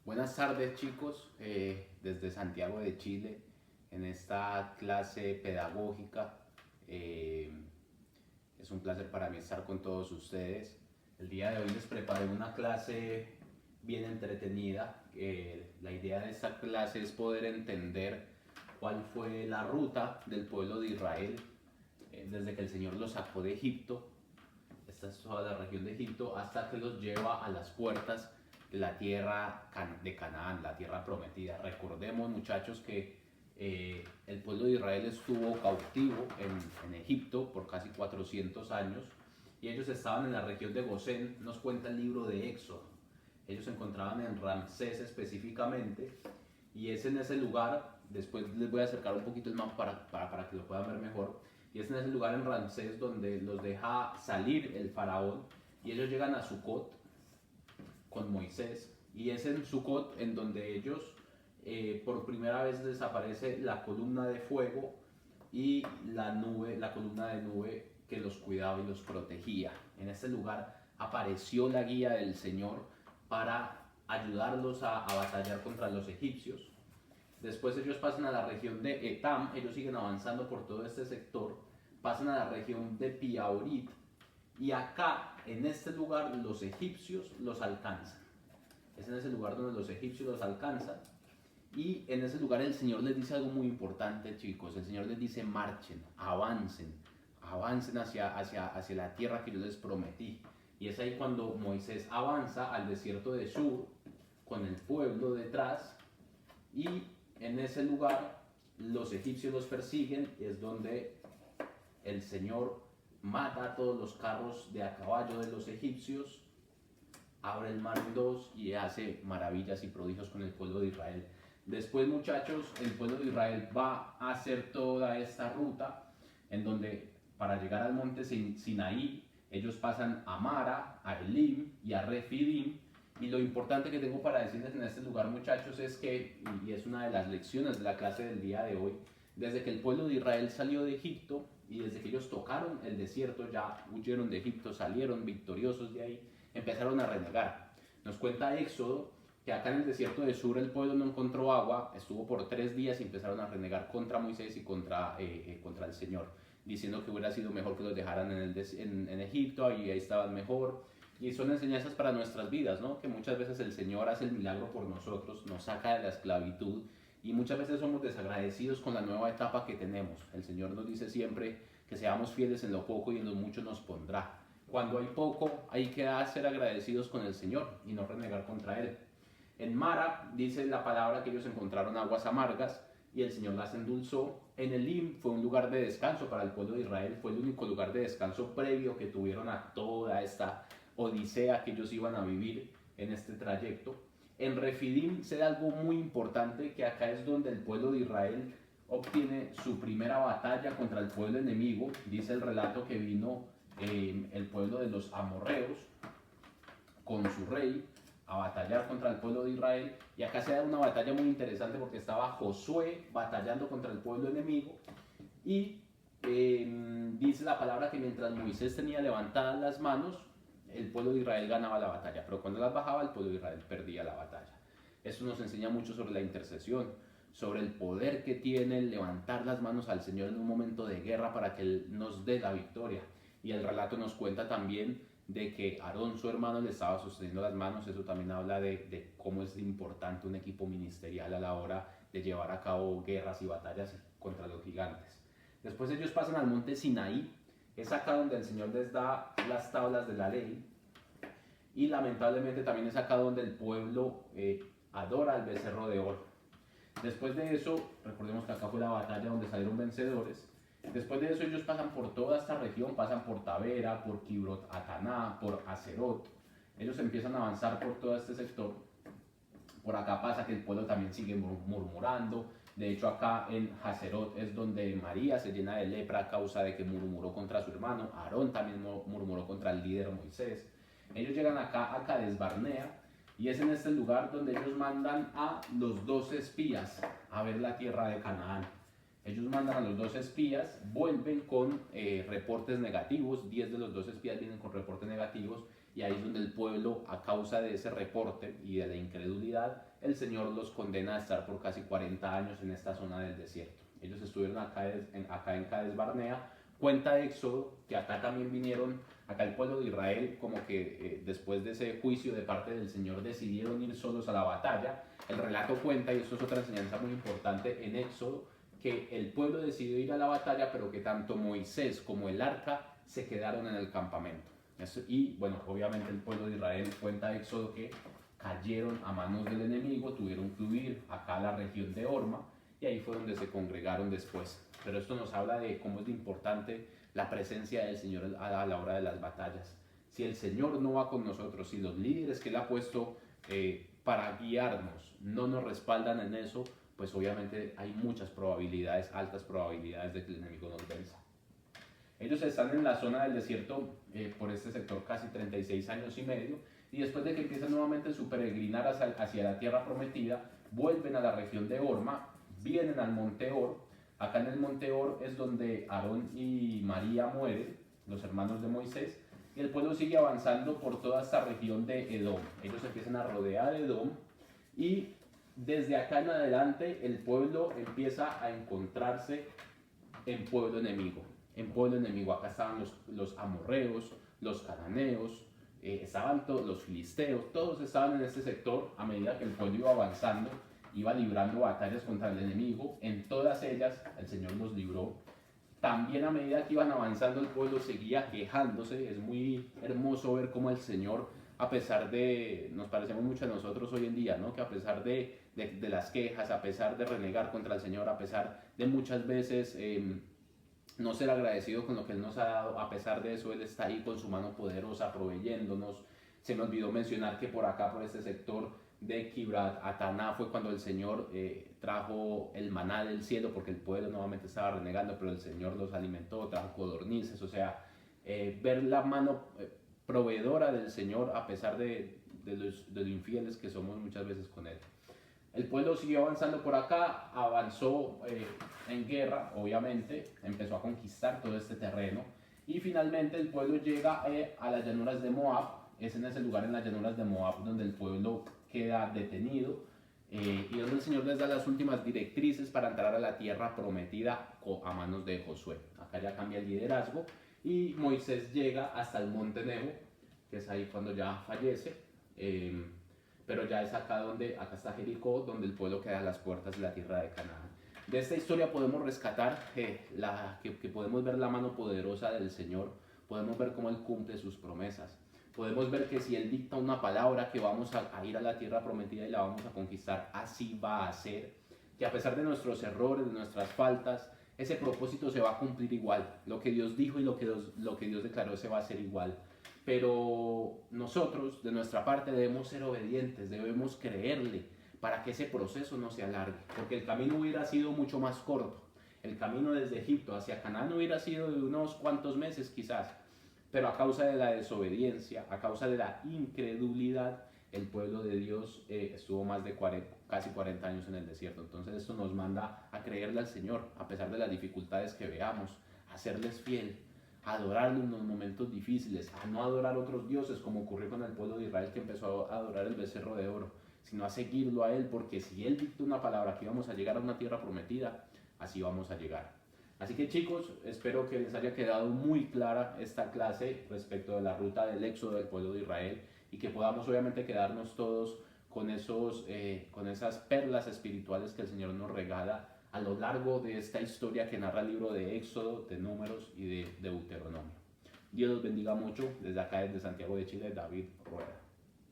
Buenas tardes chicos, desde Santiago de Chile, en esta clase pedagógica. eh, es un placer para mí estar con todos ustedes. El día de hoy les preparé una clase bien entretenida. La idea de esta clase es poder entender cuál fue la ruta del pueblo de Israel desde que el Señor los sacó de Egipto. Esta es toda la región de Egipto hasta que los lleva a las puertas de la tierra de Canaán, la tierra prometida. Recordemos, muchachos, que el pueblo de Israel estuvo cautivo en Egipto por casi 400 años y ellos estaban en la región de Gosén. Nos cuenta el libro de Éxodo. Ellos se encontraban en Ramsés específicamente, y es en ese lugar. Después les voy a acercar un poquito el mapa para que lo puedan ver mejor. Y es en ese lugar en Ramsés donde los deja salir el faraón y ellos llegan a Sucot con Moisés. Y es en Sucot en donde ellos por primera vez desaparece la columna de fuego y la columna de nube que los cuidaba y los protegía. En este lugar apareció la guía del Señor para ayudarlos a batallar contra los egipcios. Después ellos pasan a la región de Etam, ellos siguen avanzando por todo este sector, pasan a la región de Piaurit, y acá, en este lugar, los egipcios los alcanzan. Es en ese lugar donde los egipcios los alcanzan, y en ese lugar el Señor les dice algo muy importante, chicos. El Señor les dice: marchen, avancen, avancen hacia la tierra que yo les prometí. Y es ahí cuando Moisés avanza al desierto de Shur con el pueblo detrás, y en ese lugar los egipcios los persiguen. Es donde el Señor mata a todos los carros de a caballo de los egipcios, abre el mar en dos y hace maravillas y prodigios con el pueblo de Israel. Después, muchachos, el pueblo de Israel va a hacer toda esta ruta en donde, para llegar al monte Sinaí, ellos pasan a Mara, a Elim y a Refidim. Y lo importante que tengo para decirles en este lugar, muchachos, es que, y es una de las lecciones de la clase del día de hoy, desde que el pueblo de Israel salió de Egipto y desde que ellos tocaron el desierto, ya huyeron de Egipto, salieron victoriosos de ahí, empezaron a renegar. Nos cuenta Éxodo que acá en el desierto de Sur el pueblo no encontró agua, estuvo por 3 días y empezaron a renegar contra Moisés y contra el Señor, diciendo que hubiera sido mejor que los dejaran en Egipto, y ahí estaban mejor. Y son enseñanzas para nuestras vidas, ¿no? Que muchas veces el Señor hace el milagro por nosotros, nos saca de la esclavitud, y muchas veces somos desagradecidos con la nueva etapa que tenemos. El Señor nos dice siempre que seamos fieles en lo poco y en lo mucho nos pondrá. Cuando hay poco, hay que ser agradecidos con el Señor y no renegar contra Él. En Mara dice la palabra que ellos encontraron aguas amargas y el Señor las endulzó. En Elim fue un lugar de descanso para el pueblo de Israel, fue el único lugar de descanso previo que tuvieron a toda esta odisea que ellos iban a vivir en este trayecto. En Refidim se da algo muy importante, que acá es donde el pueblo de Israel obtiene su primera batalla contra el pueblo enemigo. Dice el relato que vino el pueblo de los amorreos con su rey a batallar contra el pueblo de Israel, y acá se da una batalla muy interesante porque estaba Josué batallando contra el pueblo enemigo, y dice la palabra que mientras Moisés tenía levantadas las manos, el pueblo de Israel ganaba la batalla, pero cuando las bajaba, el pueblo de Israel perdía la batalla. Esto nos enseña mucho sobre la intercesión, sobre el poder que tiene el levantar las manos al Señor en un momento de guerra para que Él nos dé la victoria. Y el relato nos cuenta también de que Aarón, su hermano, le estaba sosteniendo las manos. Eso también habla de cómo es importante un equipo ministerial a la hora de llevar a cabo guerras y batallas contra los gigantes. Después ellos pasan al monte Sinaí. Es acá donde el Señor les da las tablas de la ley, y lamentablemente también es acá donde el pueblo adora al becerro de oro. Después de eso, recordemos que acá fue la batalla donde salieron vencedores. Después de eso ellos pasan por toda esta región, pasan por Tavera, por Kibrot Ataná, por Acerot. Ellos empiezan a avanzar por todo este sector. Por acá pasa que el pueblo también sigue murmurando. De hecho, acá en Haserot es donde María se llena de lepra a causa de que murmuró contra su hermano. Aarón también murmuró contra el líder Moisés. Ellos llegan acá a Cades Barnea, y es en este lugar donde ellos mandan a los 12 espías a ver la tierra de Canaán. Ellos mandan a los 12 espías, vuelven con reportes negativos. 10 de los 12 espías vienen con reportes negativos, y ahí es donde el pueblo, a causa de ese reporte y de la incredulidad, el Señor los condena a estar por casi 40 años en esta zona del desierto. Ellos estuvieron acá en Cades Barnea. Cuenta Éxodo que acá también vinieron, acá el pueblo de Israel, como que después de ese juicio de parte del Señor decidieron ir solos a la batalla. El relato cuenta, y esto es otra enseñanza muy importante en Éxodo, que el pueblo decidió ir a la batalla, pero que tanto Moisés como el arca se quedaron en el campamento. Y bueno, obviamente el pueblo de Israel, cuenta Éxodo, que cayeron a manos del enemigo, tuvieron que huir acá a la región de Orma, y ahí fue donde se congregaron después. Pero esto nos habla de cómo es de importante la presencia del Señor a la hora de las batallas. Si el Señor no va con nosotros, si los líderes que Él ha puesto para guiarnos no nos respaldan en eso, pues obviamente hay muchas probabilidades, altas probabilidades de que el enemigo nos venza. Ellos están en la zona del desierto por este sector casi 36 años y medio, y después de que empiezan nuevamente su peregrinar hacia la tierra prometida, vuelven a la región de Orma, vienen al Monte Or. Acá en el Monte Or es donde Aarón y María mueren, los hermanos de Moisés, y el pueblo sigue avanzando por toda esta región de Edom. Ellos empiezan a rodear Edom, y desde acá en adelante el pueblo empieza a encontrarse en pueblo enemigo. En pueblo enemigo, acá estaban los amorreos, los cananeos, estaban todos los filisteos, todos estaban en este sector. A medida que el pueblo iba avanzando, iba librando batallas contra el enemigo. En todas ellas el Señor los libró. También a medida que iban avanzando, el pueblo seguía quejándose. Es muy hermoso ver cómo el Señor, a pesar de, nos parecemos mucho a nosotros hoy en día, ¿no? Que a pesar de las quejas, a pesar de renegar contra el Señor, a pesar de muchas veces no ser agradecido con lo que Él nos ha dado, a pesar de eso Él está ahí con su mano poderosa proveyéndonos. Se me olvidó mencionar que por acá, por este sector de Kibrat Ataná, fue cuando el Señor trajo el maná del cielo, porque el pueblo nuevamente estaba renegando, pero el Señor los alimentó, trajo codornices. O sea, ver la mano proveedora del Señor a pesar de lo infieles que somos muchas veces con Él. El pueblo siguió avanzando por acá, avanzó en guerra, obviamente, empezó a conquistar todo este terreno, y finalmente el pueblo llega a las llanuras de Moab. Es en ese lugar, en las llanuras de Moab, donde el pueblo queda detenido y donde el Señor les da las últimas directrices para entrar a la tierra prometida a manos de Josué. Acá ya cambia el liderazgo y Moisés llega hasta el monte Nebo, que es ahí cuando ya fallece. Pero ya es acá está Jericó, donde el pueblo queda a las puertas de la tierra de Canaán. De esta historia podemos rescatar que podemos ver la mano poderosa del Señor, podemos ver cómo Él cumple sus promesas, podemos ver que si Él dicta una palabra que vamos a ir a la tierra prometida y la vamos a conquistar, así va a ser, que a pesar de nuestros errores, de nuestras faltas, ese propósito se va a cumplir igual. Lo que Dios dijo y lo que Dios declaró se va a hacer igual. Pero nosotros, de nuestra parte, debemos ser obedientes, debemos creerle para que ese proceso no se alargue, porque el camino hubiera sido mucho más corto. El camino desde Egipto hacia Canaán hubiera sido de unos cuantos meses quizás, pero a causa de la desobediencia, a causa de la incredulidad, el pueblo de Dios estuvo más de casi 40 años en el desierto. Entonces esto nos manda a creerle al Señor, a pesar de las dificultades que veamos, a serles fiel, a adorarlo en los momentos difíciles, a no adorar otros dioses como ocurrió con el pueblo de Israel, que empezó a adorar el becerro de oro, sino a seguirlo a Él, porque si Él dicta una palabra que íbamos a llegar a una tierra prometida, así vamos a llegar. Así que chicos, espero que les haya quedado muy clara esta clase respecto de la ruta del éxodo del pueblo de Israel, y que podamos obviamente quedarnos todos con esas perlas espirituales que el Señor nos regala a lo largo de esta historia que narra el libro de Éxodo, de Números y de Deuteronomio. Dios los bendiga mucho. Desde acá, desde Santiago de Chile, David Rueda.